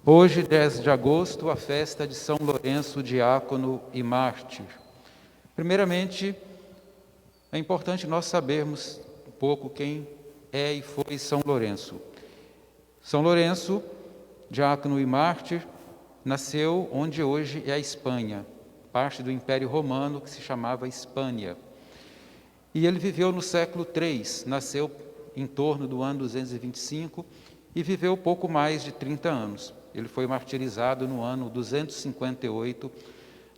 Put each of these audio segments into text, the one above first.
Hoje, 10 de agosto, a festa de São Lourenço, diácono e mártir. Primeiramente, é importante nós sabermos um pouco quem é e foi São Lourenço. São Lourenço, diácono e mártir, nasceu onde hoje é a Espanha, parte do Império Romano que se chamava Hispânia. E ele viveu no século III, nasceu em torno do ano 225 e viveu pouco mais de 30 anos. Ele foi martirizado no ano 258,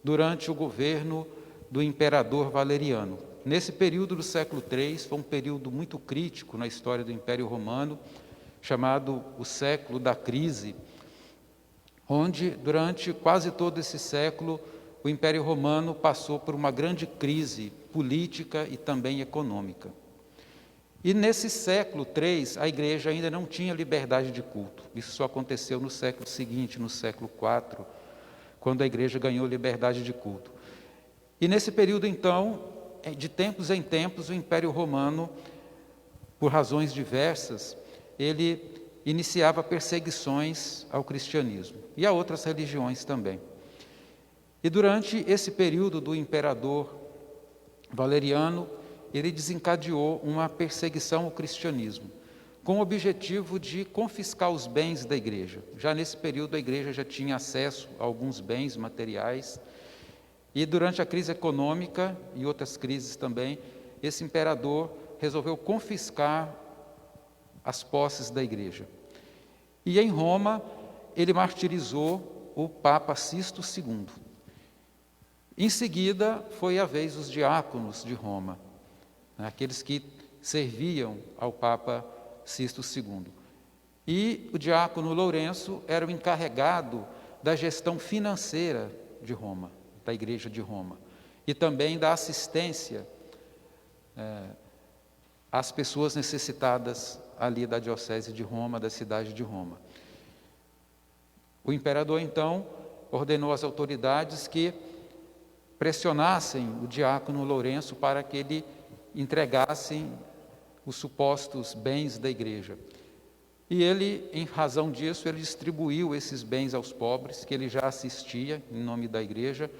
durante o governo do imperador Valeriano. Nesse período do século III, foi um período muito crítico na história do Império Romano, chamado o século da crise, onde, durante quase todo esse século, o Império Romano passou por uma grande crise política e também econômica. E nesse século III, a igreja ainda não tinha liberdade de culto. Isso só aconteceu no século seguinte, no século IV, quando a igreja ganhou liberdade de culto. E nesse período, então, de tempos em tempos, o Império Romano, por razões diversas, ele iniciava perseguições ao cristianismo e a outras religiões também. E durante esse período do imperador Valeriano, ele desencadeou uma perseguição ao cristianismo, com o objetivo de confiscar os bens da igreja. Já nesse período, a igreja já tinha acesso a alguns bens materiais, e durante a crise econômica e outras crises também, esse imperador resolveu confiscar as posses da igreja. E em Roma, ele martirizou o Papa Sisto II. Em seguida, foi a vez dos diáconos de Roma, aqueles que serviam ao Papa Sisto II. E o diácono Lourenço era o encarregado da gestão financeira de Roma, da Igreja de Roma, e também da assistência às pessoas necessitadas ali da Diocese de Roma, da cidade de Roma. O imperador, então, ordenou às autoridades que pressionassem o diácono Lourenço para que ele entregassem os supostos bens da igreja. E ele, em razão disso, ele distribuiu esses bens aos pobres, que ele já assistia em nome da igreja,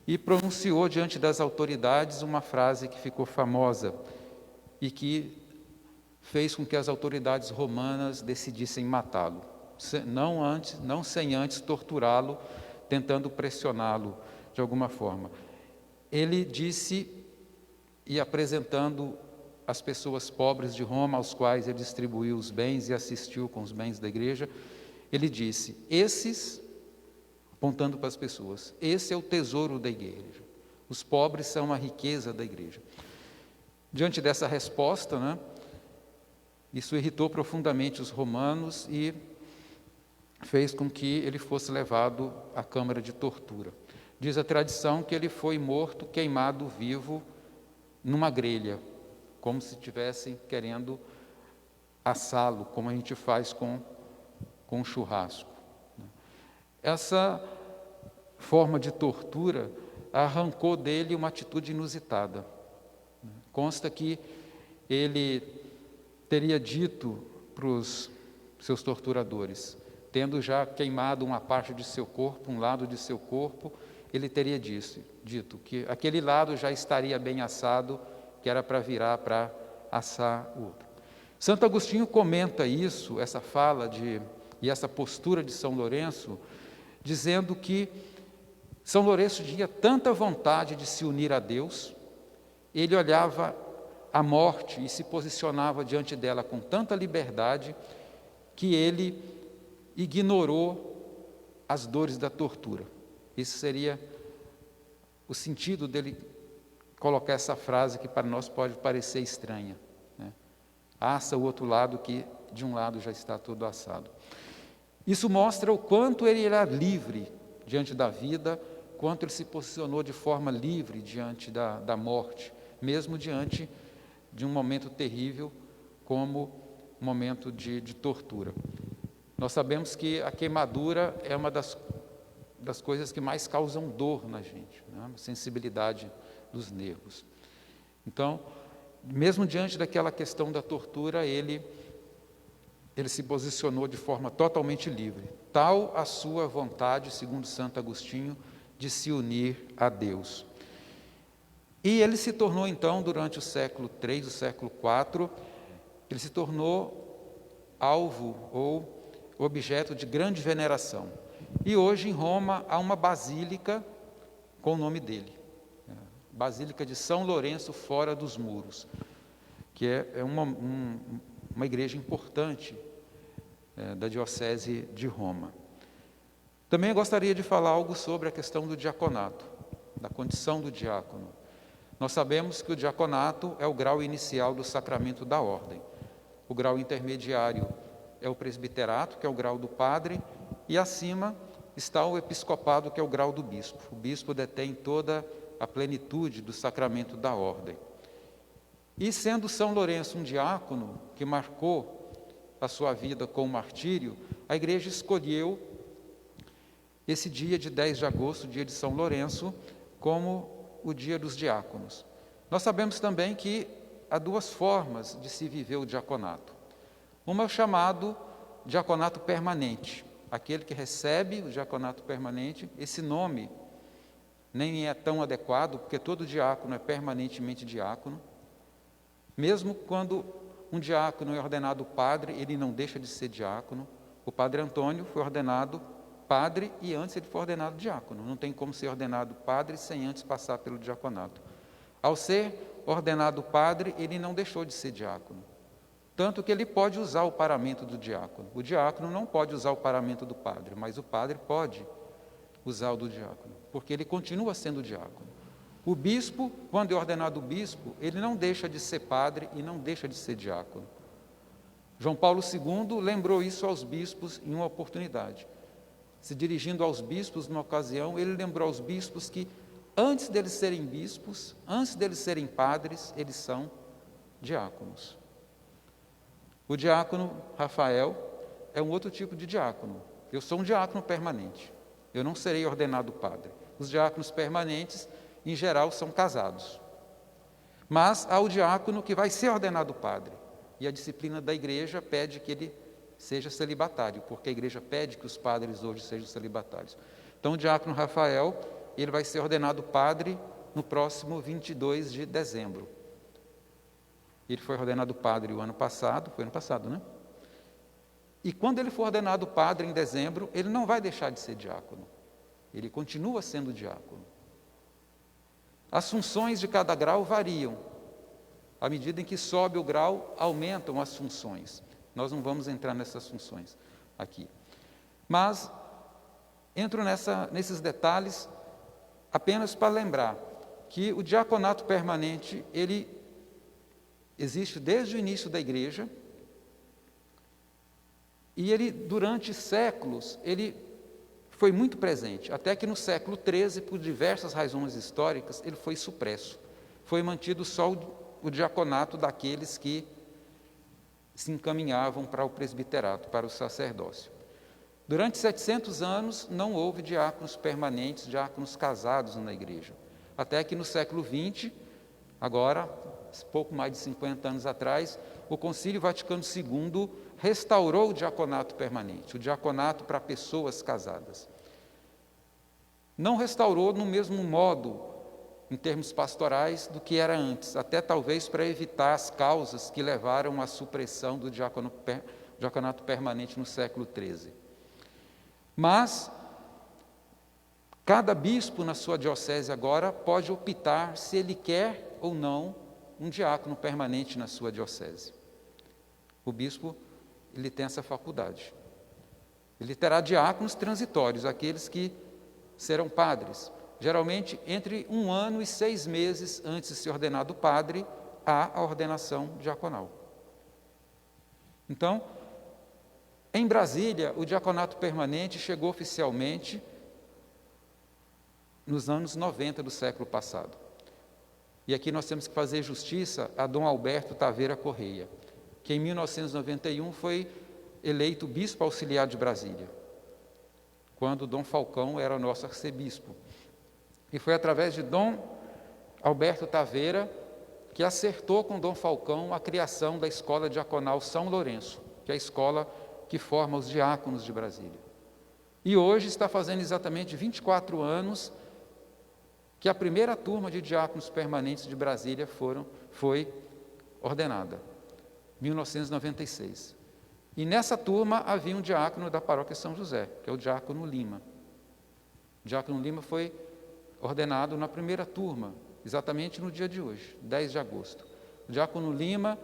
e pronunciou diante das autoridades uma frase que ficou famosa e que fez com que as autoridades romanas decidissem matá-lo, não sem antes torturá-lo, tentando pressioná-lo de alguma forma. Ele disse, e apresentando as pessoas pobres de Roma, aos quais ele distribuiu os bens e assistiu com os bens da igreja, ele disse: esses, apontando para as pessoas, esse é o tesouro da igreja, os pobres são a riqueza da igreja. Diante dessa resposta, isso irritou profundamente os romanos e fez com que ele fosse levado à câmara de tortura. Diz a tradição que ele foi morto, queimado vivo, numa grelha, como se estivessem querendo assá-lo, como a gente faz com um churrasco. Essa forma de tortura arrancou dele uma atitude inusitada. Consta que ele teria dito para os seus torturadores, tendo já queimado uma parte de seu corpo, um lado de seu corpo, ele teria dito que aquele lado já estaria bem assado, que era para virar para assar o outro. Santo Agostinho comenta isso, essa fala e essa postura de São Lourenço, dizendo que São Lourenço tinha tanta vontade de se unir a Deus, ele olhava a morte e se posicionava diante dela com tanta liberdade, que ele ignorou as dores da tortura. Esse seria o sentido dele colocar essa frase que para nós pode parecer estranha, Assa o outro lado que de um lado já está todo assado. Isso mostra o quanto ele era livre diante da vida, quanto ele se posicionou de forma livre diante da morte, mesmo diante de um momento terrível como um momento de tortura. Nós sabemos que a queimadura é uma das coisas que mais causam dor na gente, a sensibilidade dos nervos. Então, mesmo diante daquela questão da tortura, ele se posicionou de forma totalmente livre. tal a sua vontade, segundo Santo Agostinho, de se unir a Deus. E ele se tornou, então, durante o século III, o século IV, ele se tornou alvo ou objeto de grande veneração. E hoje, em Roma, há uma basílica com o nome dele, Basílica de São Lourenço, fora dos muros, que é uma igreja importante da Diocese de Roma. Também gostaria de falar algo sobre a questão do diaconato, da condição do diácono. Nós sabemos que o diaconato é o grau inicial do sacramento da ordem. O grau intermediário é o presbiterato, que é o grau do padre, e acima está o episcopado, que é o grau do bispo. O bispo detém toda a plenitude do sacramento da ordem. E sendo São Lourenço um diácono que marcou a sua vida com o martírio, a igreja escolheu esse dia de 10 de agosto, dia de São Lourenço, como o dia dos diáconos. Nós sabemos também que há duas formas de se viver o diaconato. Uma é o chamado diaconato permanente, aquele que recebe o diaconato permanente. Esse nome nem é tão adequado, porque todo diácono é permanentemente diácono. Mesmo quando um diácono é ordenado padre, ele não deixa de ser diácono. O padre Antônio foi ordenado padre e antes ele foi ordenado diácono. Não tem como ser ordenado padre sem antes passar pelo diaconato. Ao ser ordenado padre, ele não deixou de ser diácono. Tanto que ele pode usar o paramento do diácono. O diácono não pode usar o paramento do padre, mas o padre pode usar o do diácono, porque ele continua sendo diácono. O bispo, quando é ordenado bispo, ele não deixa de ser padre e não deixa de ser diácono. João Paulo II lembrou isso aos bispos em uma oportunidade. Se dirigindo aos bispos numa ocasião, ele lembrou aos bispos que antes deles serem bispos, antes deles serem padres, eles são diáconos. O diácono Rafael é um outro tipo de diácono. Eu sou um diácono permanente. Eu não serei ordenado padre. Os diáconos permanentes, em geral, são casados. Mas há o diácono que vai ser ordenado padre. E a disciplina da igreja pede que ele seja celibatário, porque a igreja pede que os padres hoje sejam celibatários. Então, o diácono Rafael, ele vai ser ordenado padre no próximo 22 de dezembro. Ele foi ordenado padre o ano passado, foi ano passado, né? E quando ele for ordenado padre em dezembro, ele não vai deixar de ser diácono. Ele continua sendo diácono. As funções de cada grau variam. À medida em que sobe o grau, aumentam as funções. Nós não vamos entrar nessas funções aqui. Mas entro nesses detalhes apenas para lembrar que o diaconato permanente, ele existe desde o início da igreja, e ele, durante séculos, ele foi muito presente, até que no século XIII, por diversas razões históricas, ele foi supresso. Foi mantido só o diaconato daqueles que se encaminhavam para o presbiterato, para o sacerdócio. Durante 700 anos, não houve diáconos permanentes, diáconos casados na igreja. Até que no século XX, agora, pouco mais de 50 anos atrás, o Concílio Vaticano II restaurou o diaconato permanente, o diaconato para pessoas casadas. Não restaurou no mesmo modo, em termos pastorais, do que era antes, até talvez para evitar as causas que levaram à supressão do diaconato permanente no século XIII. Mas cada bispo na sua diocese agora pode optar se ele quer ou não um diácono permanente na sua diocese. O bispo, ele tem essa faculdade. Ele terá diáconos transitórios, aqueles que serão padres. Geralmente, entre 1 ano e 6 meses antes de ser ordenado padre, há a ordenação diaconal. Então, em Brasília, o diaconato permanente chegou oficialmente nos anos 90 do século passado. E aqui nós temos que fazer justiça a Dom Alberto Taveira Correia, que em 1991 foi eleito bispo auxiliar de Brasília, quando Dom Falcão era nosso arcebispo. E foi através de Dom Alberto Taveira que acertou com Dom Falcão a criação da Escola Diaconal São Lourenço, que é a escola que forma os diáconos de Brasília. E hoje está fazendo exatamente 24 anos que a primeira turma de diáconos permanentes de Brasília foi ordenada, 1996. E nessa turma havia um diácono da paróquia São José, que é o diácono Lima. O diácono Lima foi ordenado na primeira turma, exatamente no dia de hoje, 10 de agosto. O diácono Lima,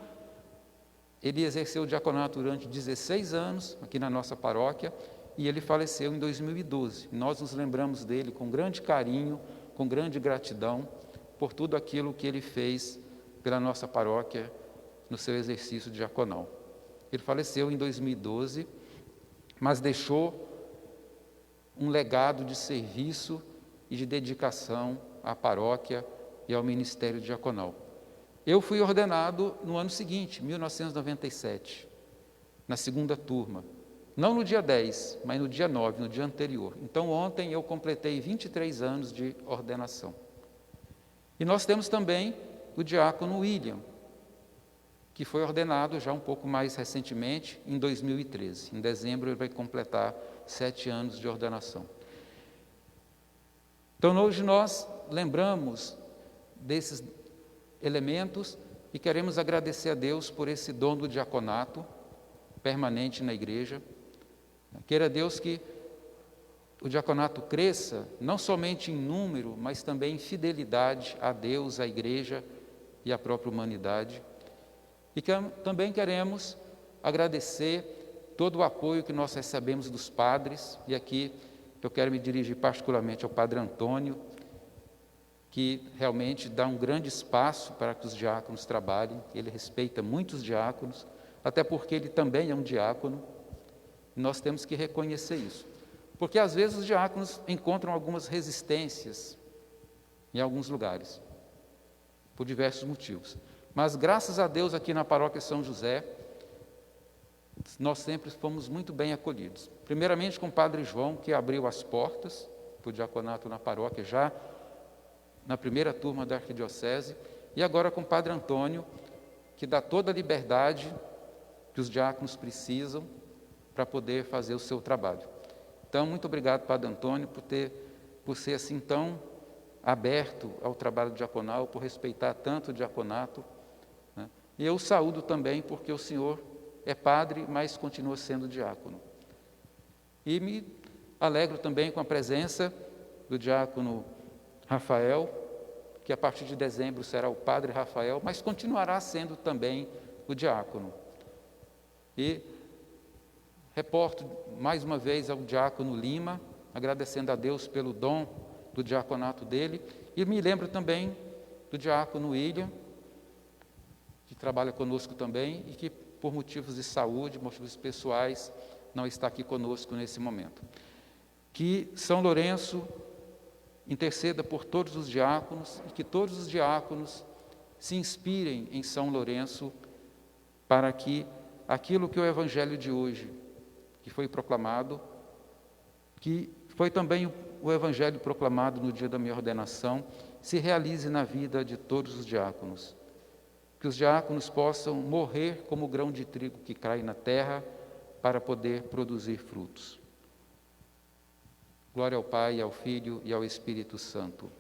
ele exerceu o diaconato durante 16 anos aqui na nossa paróquia e ele faleceu em 2012. Nós nos lembramos dele com grande carinho, com grande gratidão por tudo aquilo que ele fez pela nossa paróquia no seu exercício diaconal. Ele faleceu em 2012, mas deixou um legado de serviço e de dedicação à paróquia e ao ministério diaconal. Eu fui ordenado no ano seguinte, 1997, na segunda turma. Não no dia 10, mas no dia 9, no dia anterior. Então, ontem eu completei 23 anos de ordenação. E nós temos também o diácono William, que foi ordenado já um pouco mais recentemente, em 2013. Em dezembro ele vai completar 7 anos de ordenação. Então, hoje nós lembramos desses elementos e queremos agradecer a Deus por esse dom do diaconato permanente na igreja. Queira Deus que o diaconato cresça, não somente em número, mas também em fidelidade a Deus, à igreja e à própria humanidade. E também queremos agradecer todo o apoio que nós recebemos dos padres, e aqui eu quero me dirigir particularmente ao Padre Antônio, que realmente dá um grande espaço para que os diáconos trabalhem. Ele respeita muitos diáconos, até porque ele também é um diácono, e nós temos que reconhecer isso. Porque às vezes os diáconos encontram algumas resistências em alguns lugares, por diversos motivos. Mas graças a Deus aqui na paróquia São José, nós sempre fomos muito bem acolhidos. Primeiramente com o Padre João, que abriu as portas para o diaconato na paróquia já na primeira turma da arquidiocese, e agora com o Padre Antônio, que dá toda a liberdade que os diáconos precisam para poder fazer o seu trabalho. Então, muito obrigado, Padre Antônio, por ser assim tão aberto ao trabalho diaconal, por respeitar tanto o diaconato, né? E eu o saúdo também, porque o senhor é padre, mas continua sendo diácono. E me alegro também com a presença do diácono Rafael, que a partir de dezembro será o Padre Rafael, mas continuará sendo também o diácono. E reporto mais uma vez ao diácono Lima, agradecendo a Deus pelo dom do diaconato dele, e me lembro também do diácono William, que trabalha conosco também e que por motivos de saúde, motivos pessoais, não está aqui conosco nesse momento. Que São Lourenço interceda por todos os diáconos e que todos os diáconos se inspirem em São Lourenço para que aquilo que o Evangelho de hoje, que foi proclamado, que foi também o Evangelho proclamado no dia da minha ordenação, se realize na vida de todos os diáconos. Que os diáconos possam morrer como o grão de trigo que cai na terra para poder produzir frutos. Glória ao Pai, ao Filho e ao Espírito Santo.